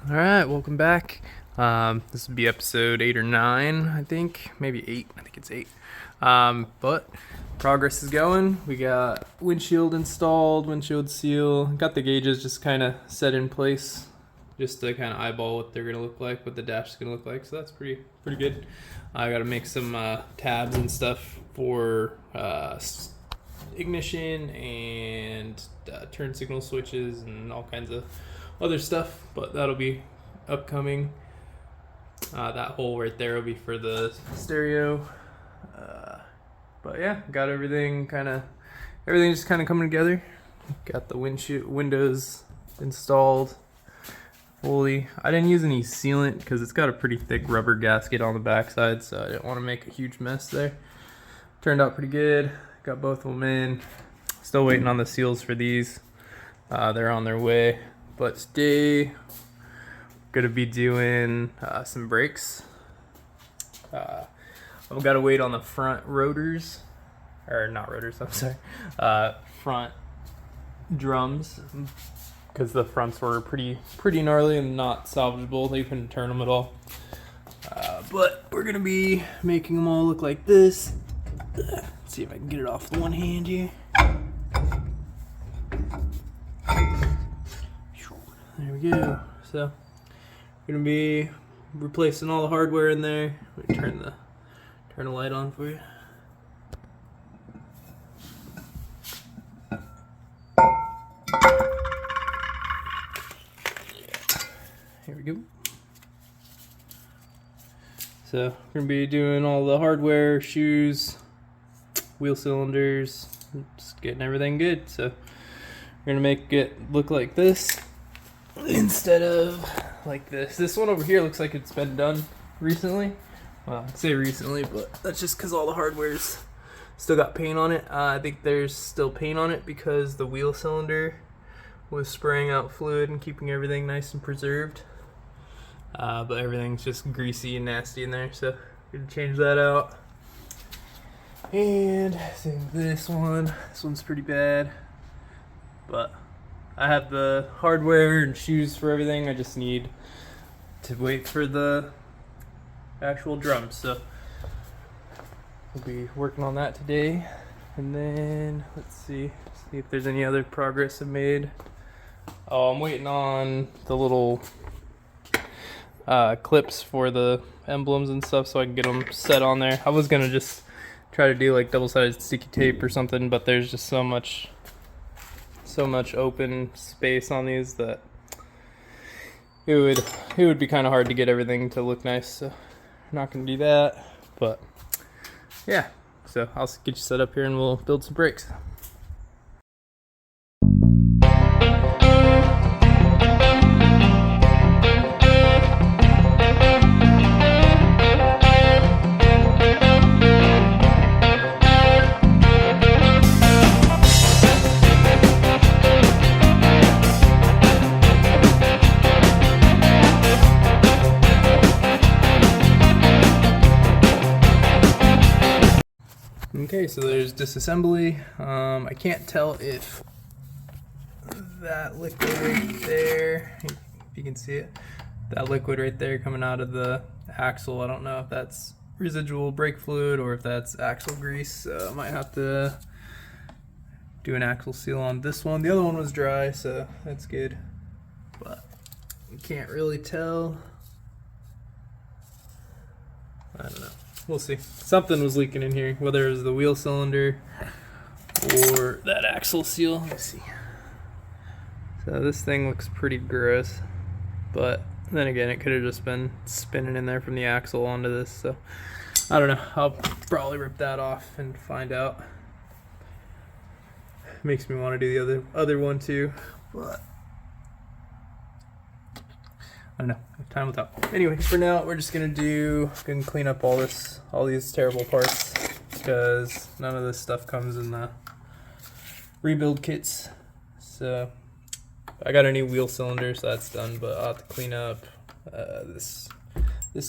Alright, welcome back. This would be episode 8 or 9, I think. Maybe 8. I think it's 8. But progress is going. We got windshield installed, windshield seal. Got the gauges just kind of set in place just to kind of eyeball what they're going to look like, what the dash is going to look like. So that's pretty good. I got to make some tabs and stuff for ignition and turn signal switches and all kinds of other stuff, but that'll be upcoming. That hole right there will be for the stereo. But yeah, got everything just kind of coming together. Got the windows installed fully. I didn't use any sealant because it's got a pretty thick rubber gasket on the backside, so I didn't want to make a huge mess there. Turned out pretty good. Got both of them in. Still waiting on the seals for these. They're on their way. But today, gonna be doing some brakes. I've got to wait on the front rotors, or not rotors. I'm sorry, front drums, because the fronts were pretty gnarly and not salvageable. They couldn't turn them at all. But we're gonna be making them all look like this. Let's see if I can get it off with one hand here. There we go. So we're gonna be replacing all the hardware in there. Let me turn the light on for you. Here we go. So we're gonna be doing all the hardware, shoes, wheel cylinders, just getting everything good. So we're gonna make it look like this instead of like this. This one over here looks like it's been done recently. Well, I'd say recently, but that's just because all the hardware's still got paint on it. I think there's still paint on it because the wheel cylinder was spraying out fluid and keeping everything nice and preserved. But everything's just greasy and nasty in there, so we're gonna change that out. And I think this one's pretty bad, but I have the hardware and shoes for everything. I just need to wait for the actual drums. So we'll be working on that today. And then let's see if there's any other progress I've made. Oh, I'm waiting on the little clips for the emblems and stuff so I can get them set on there. I was gonna just try to do like double-sided sticky tape or something, but there's just so much open space on these that it would be kind of hard to get everything to look nice. So I'm not gonna do that, but yeah. So I'll get you set up here and we'll build some brakes. Okay, so there's disassembly. I can't tell if that liquid right there, if you can see it, that liquid right there coming out of the axle, I don't know if that's residual brake fluid or if that's axle grease, so I might have to do an axle seal on this one. The other one was dry, so that's good, but you can't really tell. I don't know. We'll see. Something was leaking in here, whether it was the wheel cylinder or that axle seal. Let's see. So this thing looks pretty gross, but then again, it could have just been spinning in there from the axle onto this. So I don't know. I'll probably rip that off and find out. Makes me want to do the other one too, but I don't know. Time will tell. Anyway, for now, we're just gonna clean up all these terrible parts because none of this stuff comes in the rebuild kits. So I got a new wheel cylinder, so that's done. But I'll have to clean up this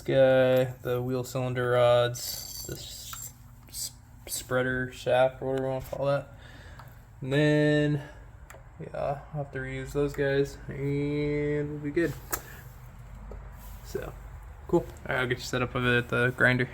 guy, the wheel cylinder rods, this spreader shaft, or whatever you want to call that, and then yeah, I'll have to reuse those guys, and we'll be good. So cool. All right, I'll get you set up with it at the grinder.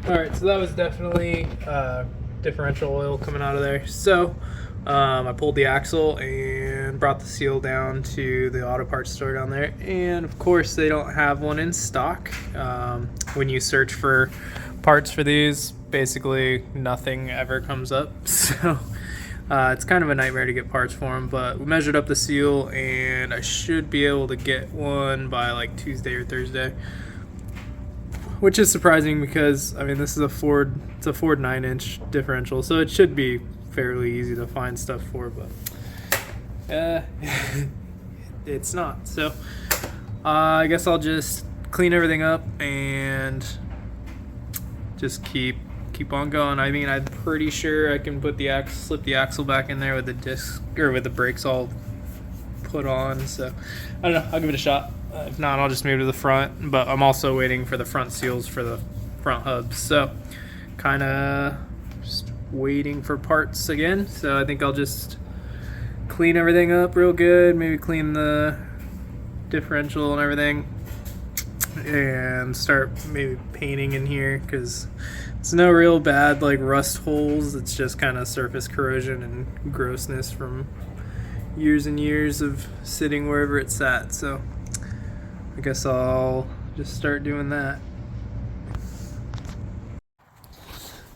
Alright, so that was definitely differential oil coming out of there. So I pulled the axle and brought the seal down to the auto parts store down there, and of course they don't have one in stock. When you search for parts for these, basically nothing ever comes up. So it's kind of a nightmare to get parts for them, but we measured up the seal and I should be able to get one by like Tuesday or Thursday. Which is surprising because, I mean, this is a Ford, it's a Ford 9-inch differential, so it should be fairly easy to find stuff for, but it's not. So I guess I'll just clean everything up and just keep on going. I mean, I'm pretty sure I can put the slip the axle back in there with the disc, or with the brakes all put on, so I don't know, I'll give it a shot. If not, I'll just move to the front, but I'm also waiting for the front seals for the front hubs, so kind of just waiting for parts again. So I think I'll just clean everything up real good, maybe clean the differential and everything, and start maybe painting in here, because it's no real bad like rust holes, it's just kind of surface corrosion and grossness from years and years of sitting wherever it's sat. So I guess I'll just start doing that.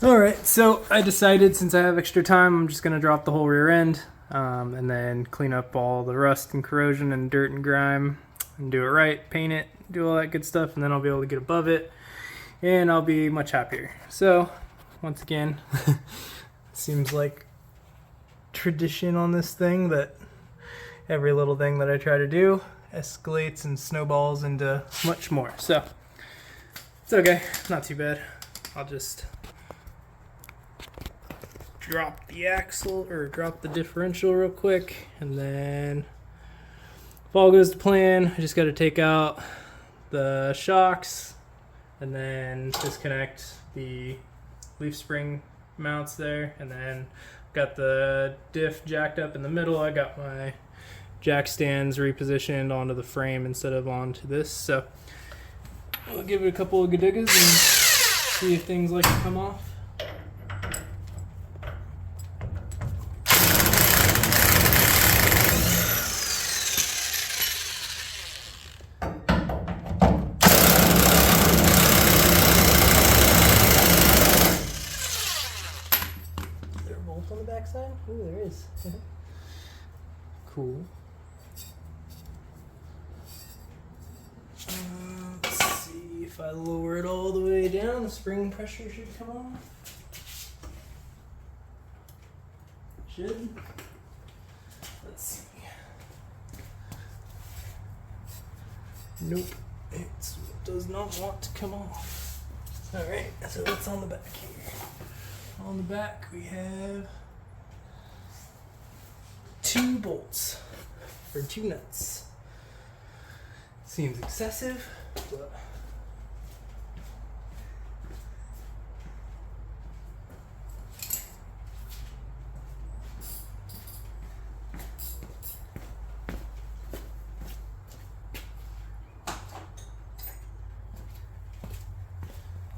Alright, so I decided since I have extra time, I'm just going to drop the whole rear end and then clean up all the rust and corrosion and dirt and grime and do it right, paint it, do all that good stuff, and then I'll be able to get above it and I'll be much happier. So once again, seems like tradition on this thing that every little thing that I try to do escalates and snowballs into much more. So it's okay, not too bad. I'll just drop the axle or drop the differential real quick, and then if all goes to plan, I just got to take out the shocks and then disconnect the leaf spring mounts there, and then got the diff jacked up in the middle. I got my jack stands repositioned onto the frame instead of onto this, so we'll give it a couple of gaduggas and see if things like to come off. Is there a bolt on the backside? Ooh, there is. Cool. Let's see if I lower it all the way down, the spring pressure should come off. Should. Let's see. Nope, it does not want to come off. Alright, so what's on the back here? On the back we have 2 bolts, or 2 nuts. Seems excessive, but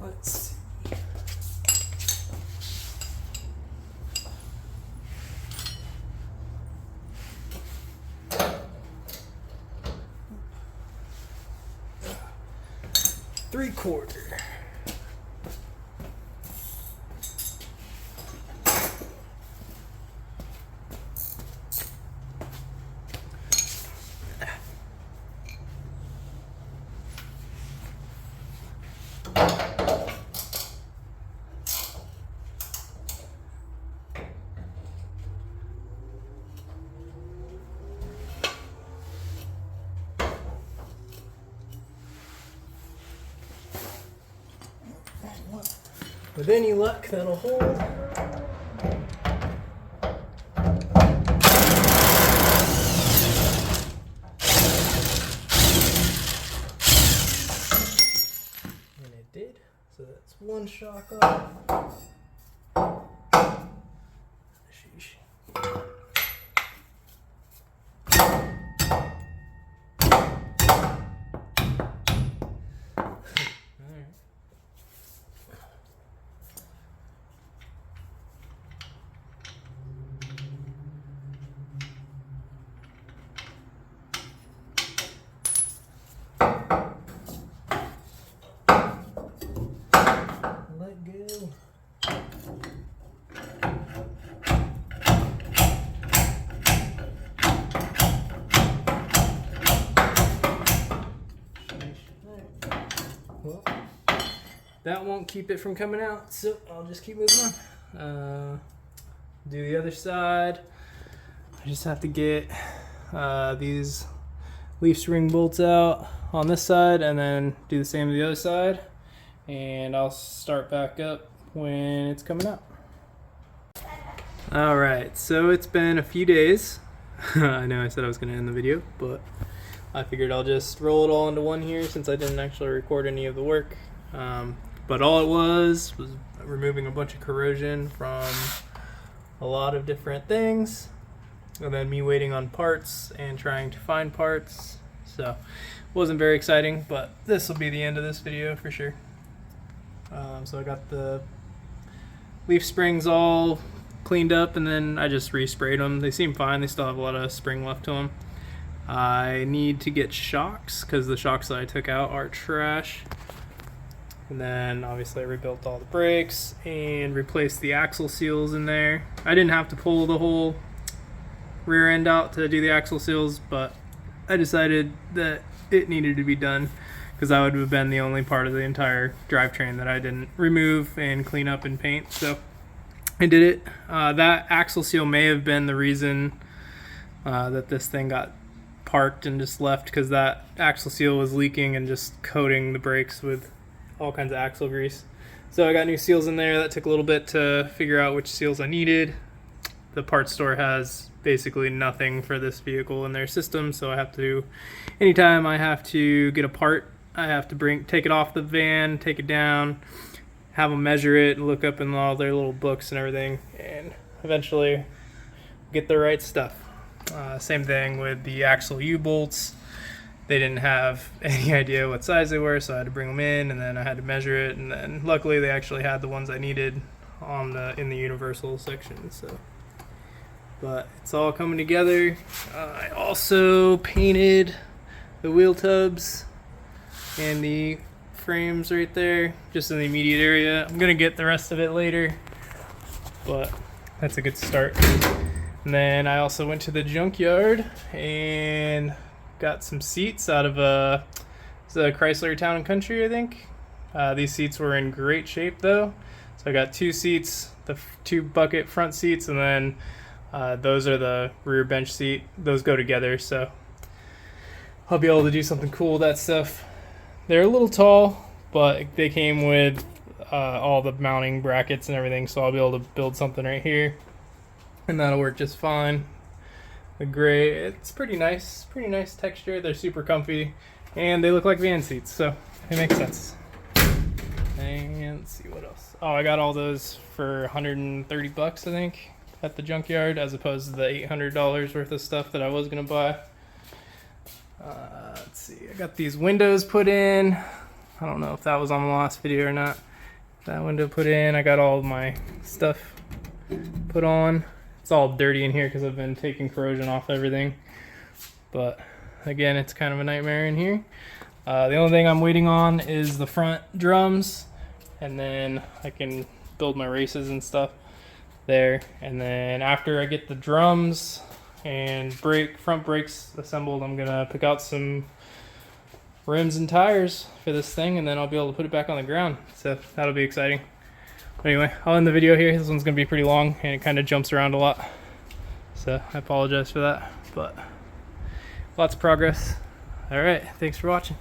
let's see. Three-quarter. With any luck, that'll hold. And it did. So that's one shock off. Sheesh. Let go. Well, that won't keep it from coming out, so I'll just keep moving on. Do the other side. I just have to get these leaf spring bolts out on this side and then do the same to the other side, and I'll start back up when it's coming out. Alright, so it's been a few days. I know I said I was going to end the video, but I figured I'll just roll it all into one here since I didn't actually record any of the work. But all it was removing a bunch of corrosion from a lot of different things, and then me waiting on parts and trying to find parts. So it wasn't very exciting, but this will be the end of this video for sure. So I got the leaf springs all cleaned up, and then I just resprayed them. They seem fine. They still have a lot of spring left to them. I need to get shocks because the shocks that I took out are trash. And then obviously I rebuilt all the brakes and replaced the axle seals in there. I didn't have to pull the whole rear end out to do the axle seals, but I decided that it needed to be done because that would have been the only part of the entire drivetrain that I didn't remove and clean up and paint. So I did it. That axle seal may have been the reason that this thing got parked and just left, because that axle seal was leaking and just coating the brakes with all kinds of axle grease. So I got new seals in there. That took a little bit to figure out which seals I needed. The parts store has basically nothing for this vehicle in their system, so I have to, anytime I have to get a part, I have to take it off the van, take it down, have them measure it, and look up in all their little books and everything, and eventually get the right stuff. Same thing with the axle U-bolts. They didn't have any idea what size they were, so I had to bring them in, and then I had to measure it, and then luckily they actually had the ones I needed in the universal section. So, but it's all coming together. I also painted the wheel tubs and the frames right there, just in the immediate area. I'm gonna get the rest of it later, but that's a good start. And then I also went to the junkyard and got some seats out of the Chrysler Town and Country, I think. These seats were in great shape though. So I got two seats, the two bucket front seats, and then those are the rear bench seat. Those go together, so I'll be able to do something cool with that stuff. They're a little tall, but they came with all the mounting brackets and everything, so I'll be able to build something right here, and that'll work just fine. The gray, it's pretty nice texture. They're super comfy, and they look like van seats, so it makes sense. And let's see what else. Oh, I got all those for 130 bucks, I think, at the junkyard, as opposed to the $800 worth of stuff that I was gonna buy. Let's see, I got these windows put in. I don't know if that was on the last video or not. That window put in. I got all of my stuff put on. It's all dirty in here because I've been taking corrosion off everything. But again, it's kind of a nightmare in here. The only thing I'm waiting on is the front drums, and then I can build my races and stuff there. And then after I get the drums and front brakes assembled, I'm gonna pick out some rims and tires for this thing, and then I'll be able to put it back on the ground. So that'll be exciting. But anyway, I'll end the video here. This one's gonna be pretty long and it kind of jumps around a lot, so I apologize for that, but lots of progress. All right, thanks for watching.